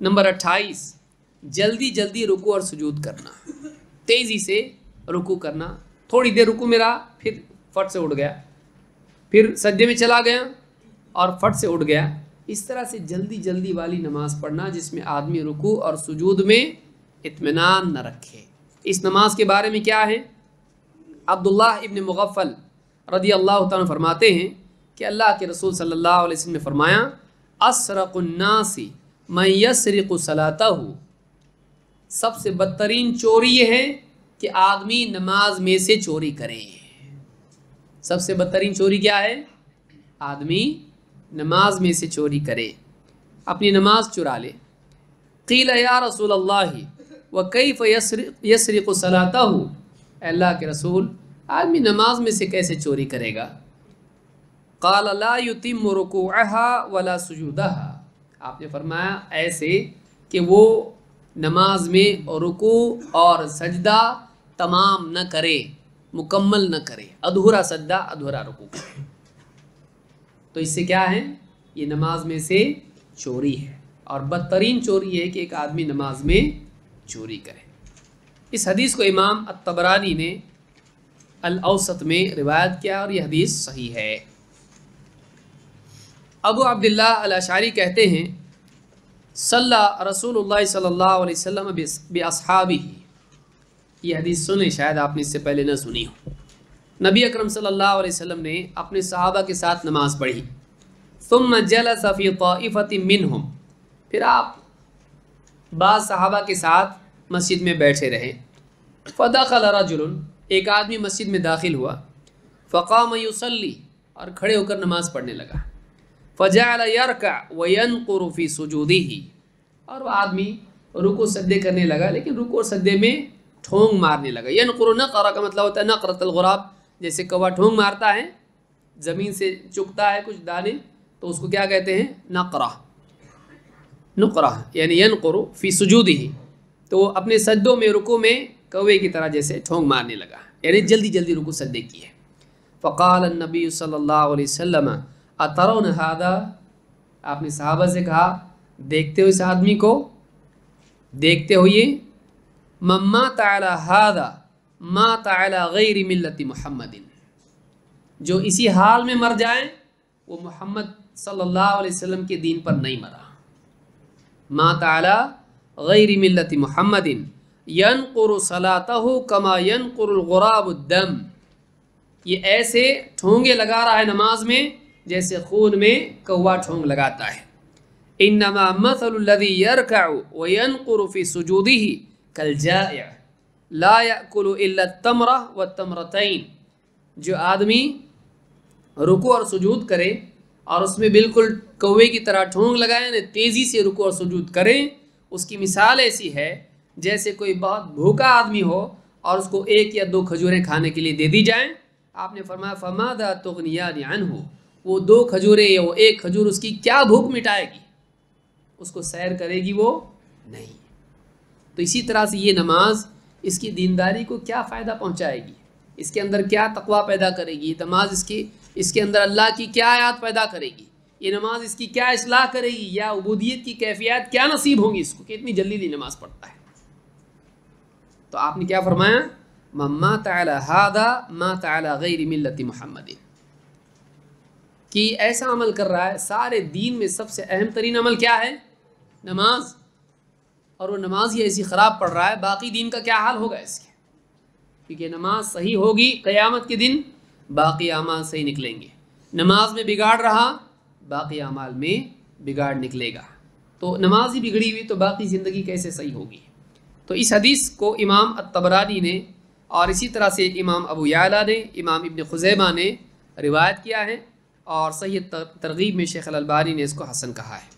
Number 28، جلدی جلدی رکوع اور سجود کرنا، تیزی سے رکوع کرنا، تھوڑی دیر رکوع میں رہا پھر فٹ سے اٹھ گیا، پھر سجدے میں چلا گیا اور فٹ سے اٹھ گیا، اس طرح سے جلدی جلدی والی نماز پڑھنا جس میں آدمی رکوع اور سجود میں اطمینان نہ رکھے۔ اس نماز کے بارے میں کیا ہے؟ عبداللہ ابن مغفل رضی اللہ تعالیٰ فرماتے ہیں کہ اللہ کے رسول صلی اللہ علیہ وسلم نے فرمایا، اسرق الناس من یسرق صلاتہ، سب سے بدترین چوری یہ ہے کہ آدمی نماز میں سے چوری کرے۔ سب سے بدترین چوری کیا ہے؟ آدمی نماز میں سے چوری کرے، اپنی نماز چرا لے۔ قیل یا رسول اللہ وکیف یسرق صلاتہ، اے اللہ کے رسول آدمی نماز میں سے کیسے چوری کرے گا؟ قال لا یتم رکوعها ولا سجودها، آپ نے فرمایا ایسے کہ وہ نماز میں رکوع اور سجدہ تمام نہ کرے، مکمل نہ کرے، ادھورا سجدہ ادھورا رکوع کرے۔ تو اس سے کیا ہے؟ یہ نماز میں سے چوری ہے، اور بدترین چوری ہے کہ ایک آدمی نماز میں چوری کرے۔ اس حدیث کو امام الطبرانی نے الاوسط میں روایت کیا اور یہ حدیث صحیح ہے۔ ابو عبداللہ الاشعری کہتے ہیں، صلی رسول اللہ صلی اللہ علیہ وسلم باصحابہ، یہ حدیث سنیں، شاید آپ نے اس سے پہلے نہ سنی ہو۔ نبی اکرم صلی اللہ علیہ وسلم نے اپنے صحابہ کے ساتھ نماز پڑھی، ثم جلس فی طائفۃ منہم، پھر آپ بعض صحابہ کے ساتھ مسجد میں بیٹھے رہے۔ فدخل رجل، ایک آدمی مسجد میں داخل ہوا، فقام یصلی، اور کھڑے ہو کر نماز پڑھنے لگا، فجعل یرکع وینقر فی سجودہ، اور وہ آدمی رکوع سجدے کرنے لگا لیکن رکوع اور سجدے میں ٹھونگ مارنے لگا۔ ینقر نقر کا مطلب ہوتا ہے نقرۃ الغراب، جیسے کوا ٹھونگ مارتا ہے، زمین سے چکتا ہے کچھ دانے تو اس کو کیا کہتے ہیں؟ نقرہ، نقرہ یعنی ینقر فی سجودہ، تو وہ اپنے سجدوں میں رکوع میں کوے کی طرح جیسے ٹھونگ مارنے لگا، یعنی جلدی جلدی رکوع سجدے کیے۔ فقال النبی صلی اللہ علیہ وسلم اترون ھذا، آپ نے صحابہ سے کہا دیکھتے ہو اس آدمی کو، دیکھتے ہو یہ، من مات علی ھذا مات علی غیر ملت محمد، جو اسی حال میں مر جائے وہ محمد صلی اللہ علیہ وسلم کے دین پر نہیں مرا۔ مات علی غیر ملت محمد ینقر صلاتہ کما ینقر الغراب الدم، یہ ایسے ٹھونگے لگا رہا ہے نماز میں جیسے خون میں کوا ٹھونگ لگاتا ہے۔ انما مثل الذی یرکع وینقر فی سجودہ کالجائع لا یأکل الا التمرہ والتمرتین، جو آدمی رکوع اور سجود کرے اور اس میں بالکل کوے کی طرح ٹھونگ لگائے، یعنی تیزی سے رکوع اور سجود کرے، اس کی مثال ایسی ہے جیسے کوئی بہت بھوکا آدمی ہو اور اس کو 1 یا 2 کھجوریں کھانے کے لیے دے دی جائیں۔ آپ نے فرمایا فماذا تغنیان عنہ، وہ 2 کھجوریں یا وہ 1 کھجور اس کی کیا بھوک مٹائے گی؟ اس کو سیر کرے گی وہ نہیں۔ تو اسی طرح سے یہ نماز اس کی دینداری کو کیا فائدہ پہنچائے گی، اس کے اندر کیا تقویٰ پیدا کرے گی، یہ نماز اس کے اندر اللہ کی کیا آیات پیدا کرے گی، یہ نماز اس کی کیا اصلاح کرے گی، یا عبودیت کی کیفیات کیا نصیب ہوں گی اس کو کہ اتنی جلدی نماز پڑھتا ہے۔ تو آپ نے کیا فرمایا؟ من مات علی ھذا مات علی غیر ملت محمد، کہ ایسا عمل کر رہا ہے، سارے دین میں سب سے اہم ترین عمل کیا ہے؟ نماز، اور وہ نماز ہی ایسی خراب پڑھ رہا ہے، باقی دین کا کیا حال ہوگا اس کے؟ کیونکہ نماز صحیح ہوگی قیامت کے دن باقی اعمال صحیح نکلیں گے، نماز میں بگاڑ رہا باقی اعمال میں بگاڑ نکلے گا، تو نماز ہی بگڑی ہوئی تو باقی زندگی کیسے صحیح ہوگی؟ تو اس حدیث کو امام الطبرانی نے اور اسی طرح سے امام ابو یعلا نے، امام ابن خزیمہ نے روایت کیا ہے، اور صحیح ترغیب میں شیخ الالبانی نے اس کو حسن کہا ہے۔